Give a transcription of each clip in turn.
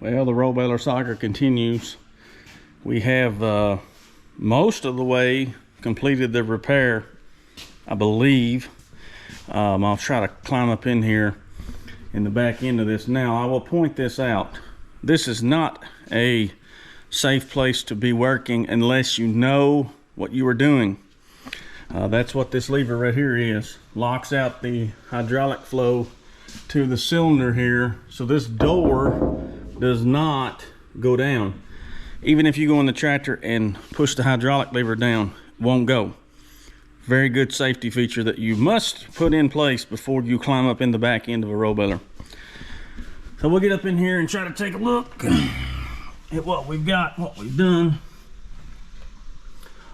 Well, the roll baler saga continues. We have most of the way completed the repair, I believe. I'll try to climb up in here in the back end of this. Now, I will point this out. This is not a safe place to be working unless you know what you are doing. That's what this lever right here is. Locks out the hydraulic flow to the cylinder here, so this door does not go down. Even if you go in the tractor and push the hydraulic lever down, it won't go. Very good safety feature that you must put in place before you climb up in the back end of a roll baler. So we'll get up in here and try to take a look at what we've got, what we've done.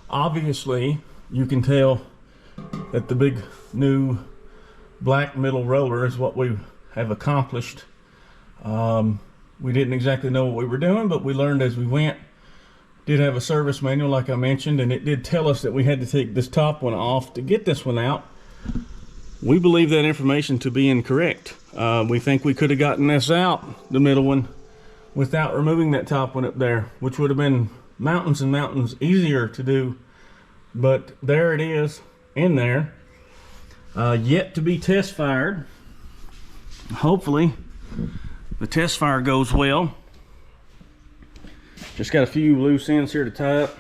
Obviously, you can tell that the big new black middle roller is what we have accomplished. We didn't exactly know what we were doing, but we learned as we went. Did have a service manual like I mentioned, and it did tell us that we had to take this top one off to get this one out. We believe that information to be incorrect. We think we could have gotten this out, the middle one, without removing that top one up there, which would have been mountains and mountains easier to do. But there it is in there, yet to be test fired. Hopefully the test fire goes well. Just got a few loose ends here to tie up.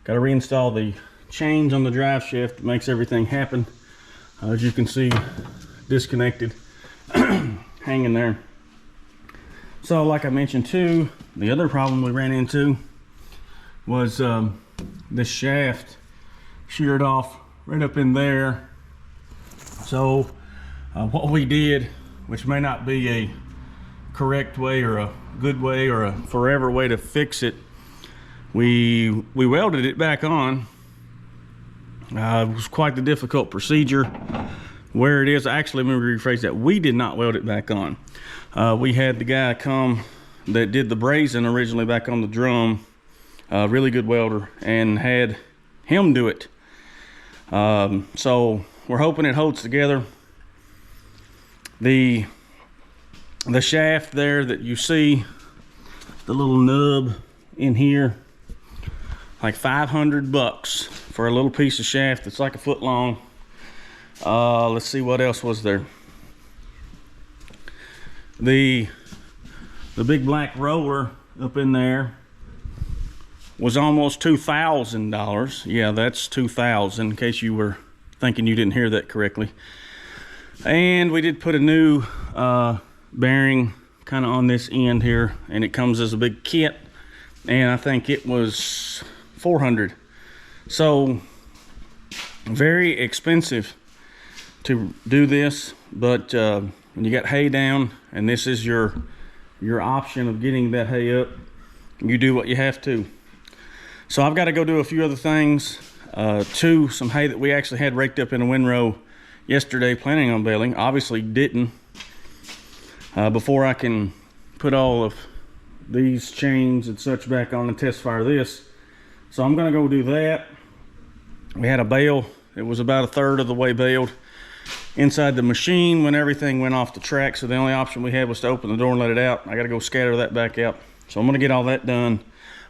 Got to reinstall the chains on the drive shaft. It makes everything happen. As you can see, disconnected, hanging there. So like I mentioned too, the other problem we ran into was this shaft sheared off right up in there. So what we did, which may not be a correct way or a good way or a forever way to fix it, we welded it back on. It was quite the difficult procedure. Where it is, actually, let me rephrase that, we did not weld it back on. We had the guy come that did the brazing originally back on the drum, really good welder, and had him do it. So we're hoping it holds together. The shaft there that you see, the little nub in here, like 500 bucks for a little piece of shaft that's like a foot long. Let's see what else was there. The big black roller up in there was almost $2,000. Yeah, that's $2,000, in case you were thinking you didn't hear that correctly. And we did put a new bearing kind of on this end here, and it comes as a big kit, and I think it was $400. So very expensive to do this, but when you got hay down and this is your option of getting that hay up, you do what you have to. So I've got to go do a few other things. Some hay that we actually had raked up in a windrow yesterday, planning on baling. Obviously didn't. Before I can put all of these chains and such back on and test fire this. So I'm gonna go do that. We had a bale. It was about a third of the way baled inside the machine when everything went off the track. So the only option we had was to open the door and let it out. I gotta go scatter that back out. So I'm gonna get all that done.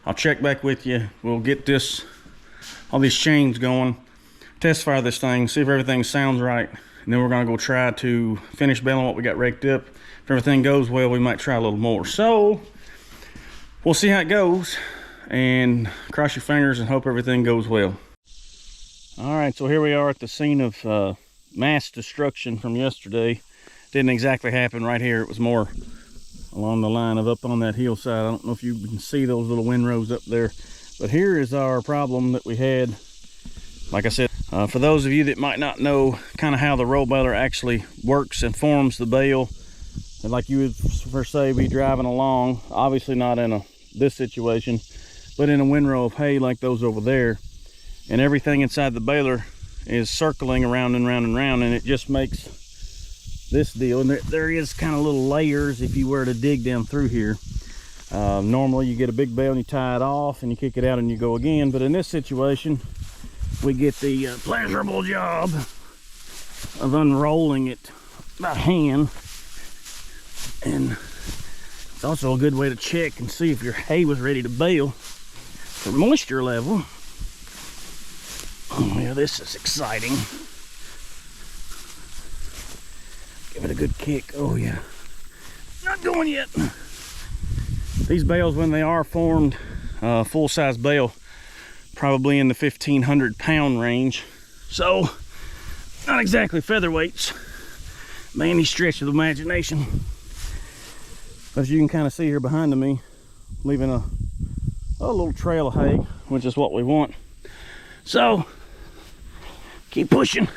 I'll check back with you. We'll get all these chains going, test fire this thing, see if everything sounds right. And then we're gonna go try to finish baling what we got raked up. If everything goes well, we might try a little more. So we'll see how it goes, and cross your fingers and hope everything goes well. All right, so here we are at the scene of mass destruction from yesterday. Didn't exactly happen right here. It was more along the line of up on that hillside. I don't know if you can see those little windrows up there, but here is our problem that we had. Like I said, for those of you that might not know kind of how the roll baler actually works and forms the bale, and like you would per se be driving along, obviously not in this situation, but in a windrow of hay like those over there, and everything inside the baler is circling around and round and round, and it just makes this deal. And there is kind of little layers if you were to dig down through here. Normally you get a big bale and you tie it off and you kick it out and you go again, but in this situation we get the pleasurable job of unrolling it by hand and It's also a good way to check and see if your hay was ready to bale for moisture level. Oh yeah, this is exciting. Give it a good kick. Oh yeah. Not going yet. These bales, when they are formed, full-size bale, probably in the 1,500 pound range. So, not exactly featherweights by any stretch of the imagination. But as you can kind of see here behind me, leaving a little trail of hay, which is what we want. So, keep pushing.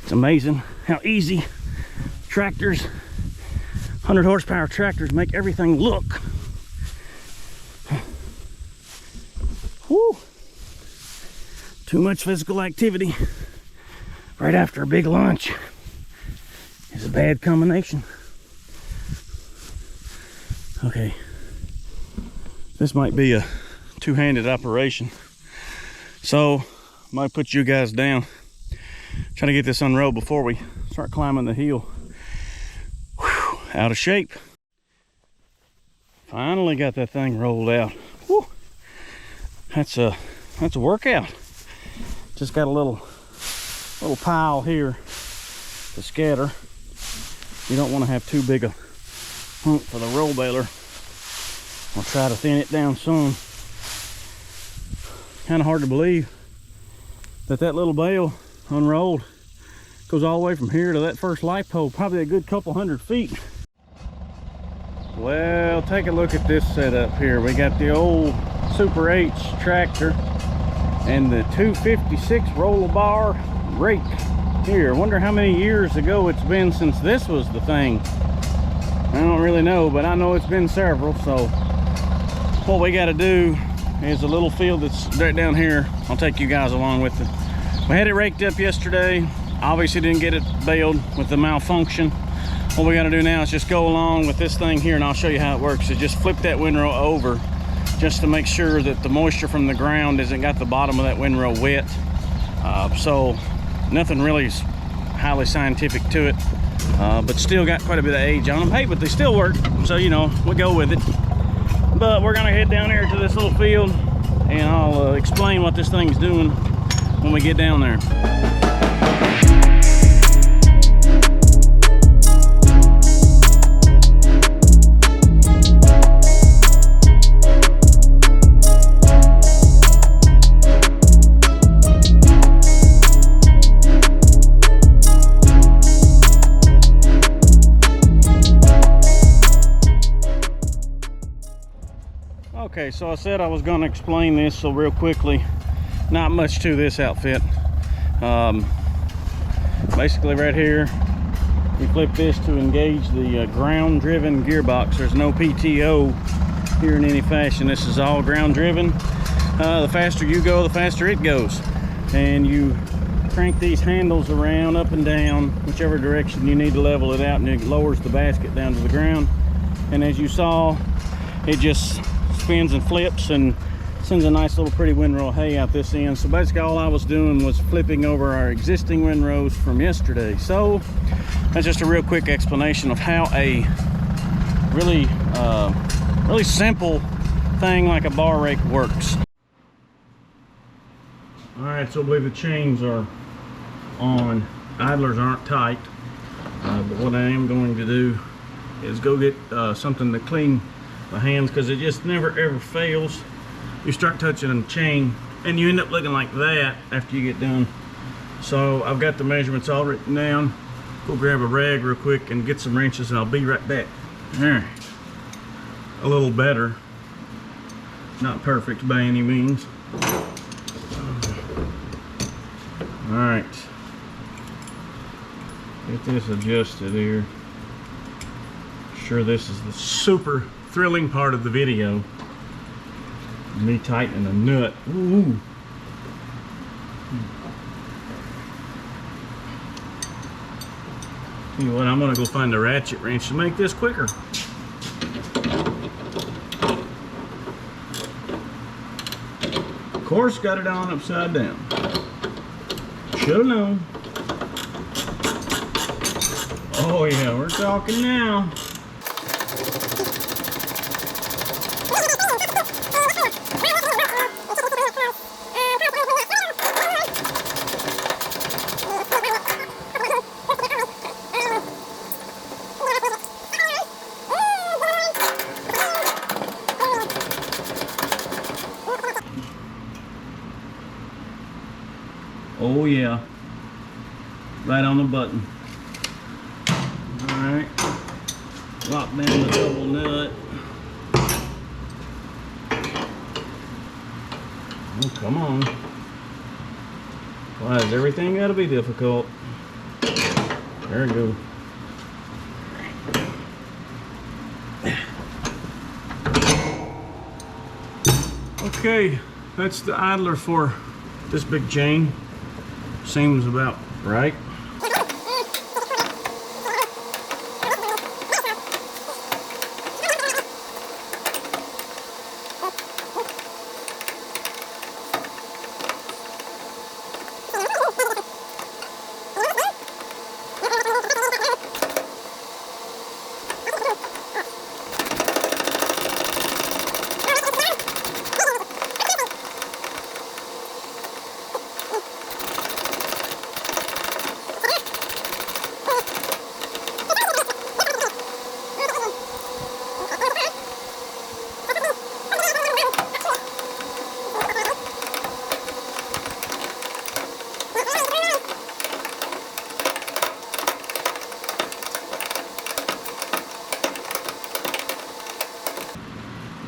It's amazing how easy tractors, 100 horsepower tractors, make everything look. Whew. Too much physical activity right after a big lunch is a bad combination. Okay, this might be a two-handed operation, so I might put you guys down, try to get this unrolled before we start climbing the hill. Whew, out of shape. Finally got that thing rolled out. Whew. That's a workout. Just got a little pile here to scatter. You don't want to have too big a hump for the roll baler. I'll try to thin it down some. Kind of hard to believe that little bale unrolled goes all the way from here to that first light pole, probably a good couple hundred feet. Well, take a look at this setup here. We got the old Super H tractor and the 256 roller bar rake here. I wonder how many years ago it's been since this was the thing. I don't really know, but I know it's been several. So what we got to do is a little field that's right down here. I'll take you guys along with it. We had it raked up yesterday. Obviously didn't get it baled with the malfunction. What we got to do now is just go along with this thing here, and I'll show you how it works. So just flip that windrow over just to make sure that the moisture from the ground hasn't got the bottom of that windrow wet. So nothing really highly scientific to it, but still got quite a bit of age on them. Hey, but they still work, so you know, we go with it. But we're gonna head down here to this little field, and I'll explain what this thing's doing when we get down there. Okay, so I said I was going to explain this, so real quickly, not much to this outfit. Basically right here, you flip this to engage the ground driven gearbox. There's no PTO here in any fashion. This is all ground driven. The faster you go, the faster it goes. And you crank these handles around up and down, whichever direction you need to level it out, and it lowers the basket down to the ground. And as you saw, it just spins and flips and sends a nice little pretty windrow of hay out this end. So basically all I was doing was flipping over our existing windrows from yesterday. So that's just a real quick explanation of how a really simple thing like a bar rake works. All right, so I believe the chains are on. Idlers aren't tight, but what I am going to do is go get something to clean the hands, because it just never ever fails. You start touching a chain and you end up looking like that after you get done. So I've got the measurements all written down. Go grab a rag real quick and get some wrenches, and I'll be right back. All right, a little better, not perfect by any means. All right, get this adjusted here. Sure, this is the super thrilling part of the video, me tightening a nut. Ooh. You know what, I'm gonna go find a ratchet wrench to make this quicker. Of course, got it on upside down. Should've known. Oh yeah, we're talking now. Oh yeah, right on the button. All right, lock down the double nut. Oh, come on. Why is everything gotta be difficult? There we go. Okay, that's the idler for this big chain. Seems about right.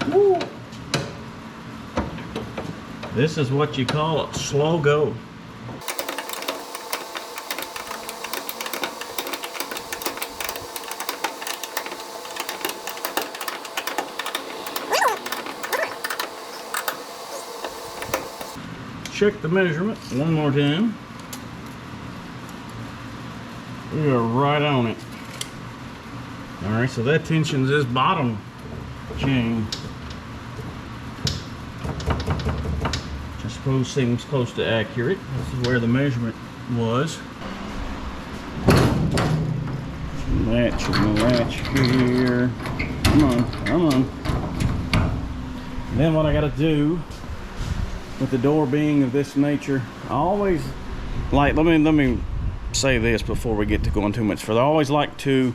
Woo. This is what you call a slow go. Check the measurement one more time. We are right on it. All right, so that tensions this bottom chain. Which I suppose seems close to accurate. This is where the measurement was. Latch here. Come on, come on. And then what I gotta do with the door being of this nature, I always like, let me say this before we get to going too much further. I always like to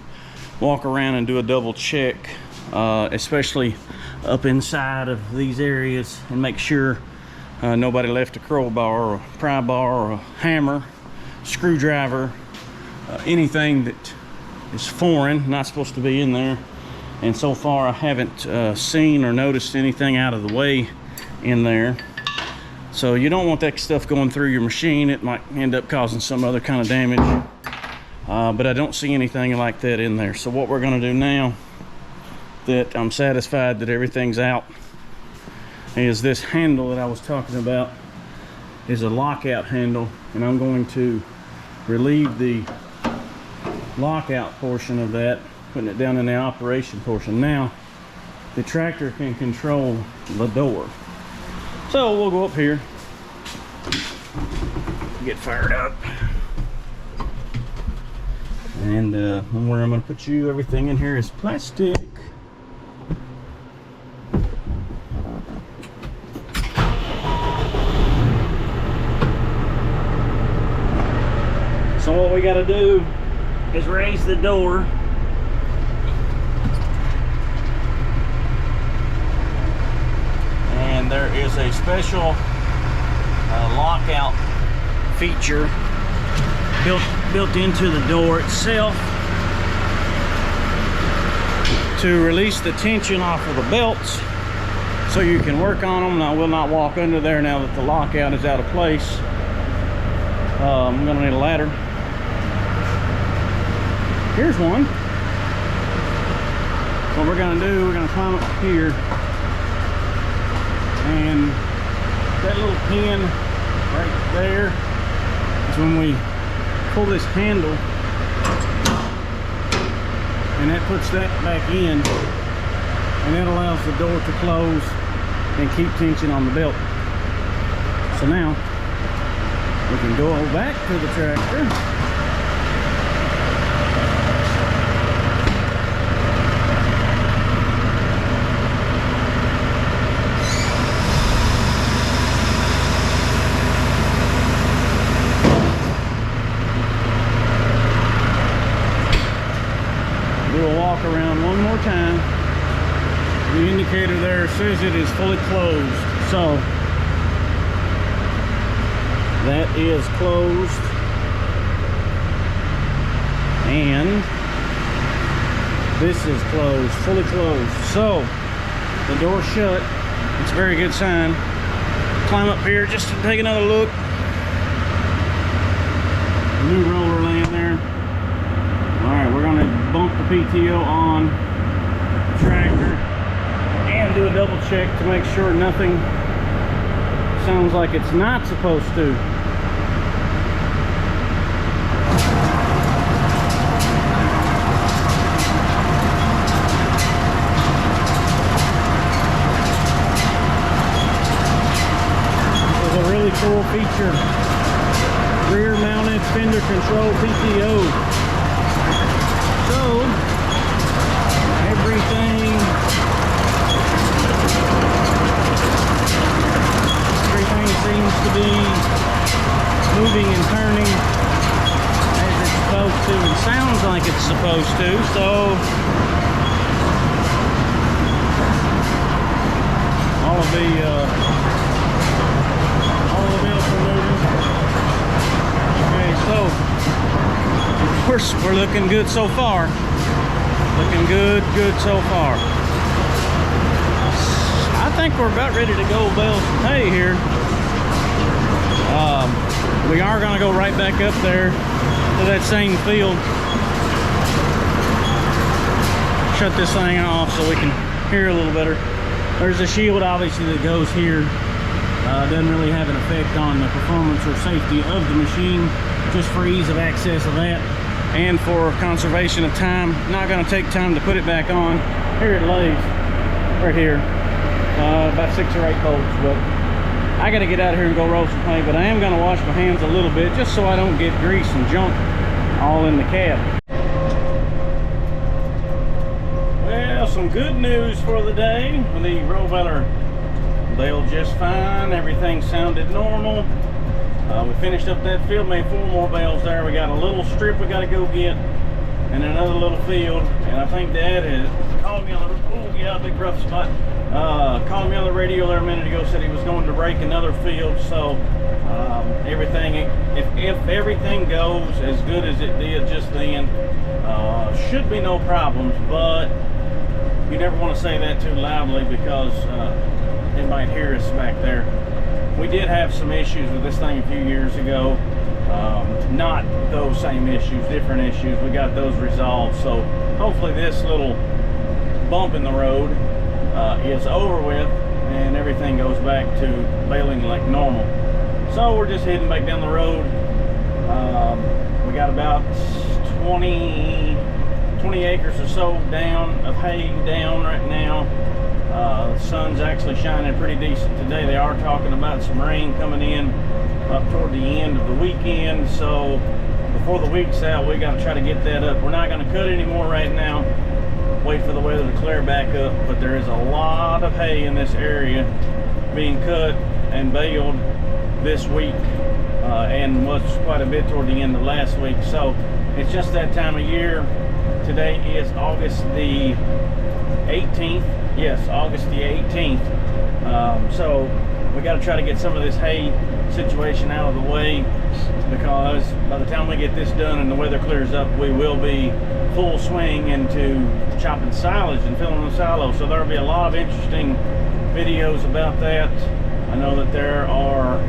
walk around and do a double check, especially up inside of these areas, and make sure nobody left a crowbar or a pry bar or a hammer, screwdriver, anything that is foreign, not supposed to be in there. And so far I haven't seen or noticed anything out of the way in there. So you don't want that stuff going through your machine. It might end up causing some other kind of damage. But I don't see anything like that in there. So what we're gonna do now, that I'm satisfied that everything's out, is this handle that I was talking about is a lockout handle, and I'm going to relieve the lockout portion of that, putting it down in the operation portion. Now the tractor can control the door. So we'll go up here, get fired up, and where I'm going to put you, everything in here is plastic. So what we got to do is raise the door. And there is a special lockout feature built into the door itself to release the tension off of the belts so you can work on them. And I will not walk under there now that the lockout is out of place. I'm gonna need a ladder. Here's one. What we're gonna do, we're gonna climb up here, and that little pin right there is when we pull this handle, and that puts that back in, and that allows the door to close and keep tension on the belt. So now we can go back to the tractor do a walk around one more time. The indicator there says it is fully closed, so that is closed, and this is closed, fully closed. So the door's shut. It's a very good sign. Climb up here just to take another look. New roller laying there. Alright, we're gonna bump the PTO on the tractor and do a double check to make sure nothing sounds like it's not supposed to. This is a really cool feature. Rear mounted fender control PTO. So everything seems to be moving and turning as it's supposed to, and sounds like it's supposed to. So all of the belts are moving. Okay, so of course we're looking good so far. Looking good so far. I think we're about ready to go bale some hay here. We are going to go right back up there to that same field. Shut this thing off so we can hear a little better. There's a shield obviously that goes here. Doesn't really have an effect on the performance or safety of the machine, just for ease of access of that and for conservation of time. Not going to take time to put it back on. Here it lays right here, about 6 or 8 bolts, but I got to get out of here and go roll some hay. But I am going to wash my hands a little bit just so I don't get grease and junk all in the cab. Well, some good news for the day. The roll baler baled just fine. Everything sounded normal. We finished up that field, made 4 more bales there. We got a little strip we got to go get, and another little field. And I think Dad had called me on the, oh yeah, big rough spot. Called me on the radio there a minute ago, said he was going to rake another field. So everything, if everything goes as good as it did just then, should be no problems. But you never want to say that too loudly, because it might hear us back there. We did have some issues with this thing a few years ago. Not those same issues, different issues. We got those resolved. So hopefully this little bump in the road is over with and everything goes back to baling like normal. So we're just heading back down the road. We got about 20 acres or so down of hay down right now. The sun's actually shining pretty decent today. They are talking about some rain coming in up toward the end of the weekend. So before the week's out, we got to try to get that up. We're not going to cut anymore right now. Wait for the weather to clear back up. But there is a lot of hay in this area being cut and baled this week, and was quite a bit toward the end of last week. So it's just that time of year. Today is August the 18th. Yes, August the 18th. So we got to try to get some of this hay situation out of the way, because by the time we get this done and the weather clears up, we will be full swing into chopping silage and filling the silo. So there'll be a lot of interesting videos about that. I know that there are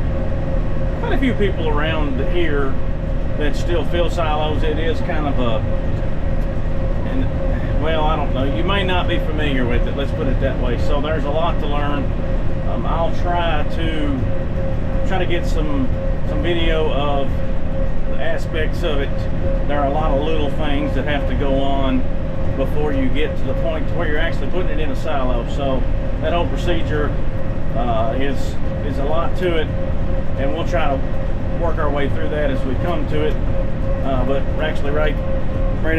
quite a few people around here that still fill silos. It is kind of a, well, I don't know, you may not be familiar with it, let's put it that way. So there's a lot to learn. I'll try to get some video of the aspects of it. There are a lot of little things that have to go on before you get to the point to where you're actually putting it in a silo. So that whole procedure is a lot to it, and we'll try to work our way through that as we come to it. But we're actually right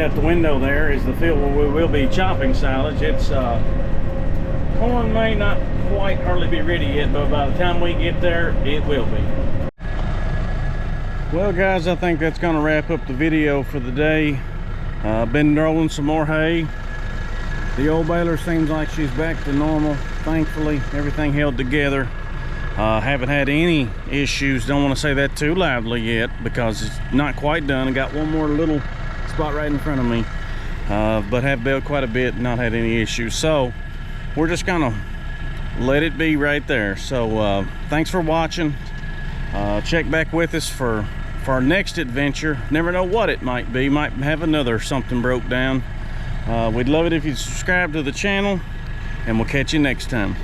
out the window there is the field where we will be chopping silage. It's corn may not quite hardly be ready yet, but by the time we get there, it will be. Well guys, I think that's going to wrap up the video for the day. Been rolling some more hay. The old baler seems like she's back to normal. Thankfully, everything held together. Haven't had any issues. Don't want to say that too loudly yet because it's not quite done. I got one more little spot right in front of me, but have baled quite a bit, not had any issues. So we're just gonna let it be right there. So thanks for watching. Check back with us for our next adventure. Never know what it might be. Might have another something broke down. We'd love it if you'd subscribe to the channel, and we'll catch you next time.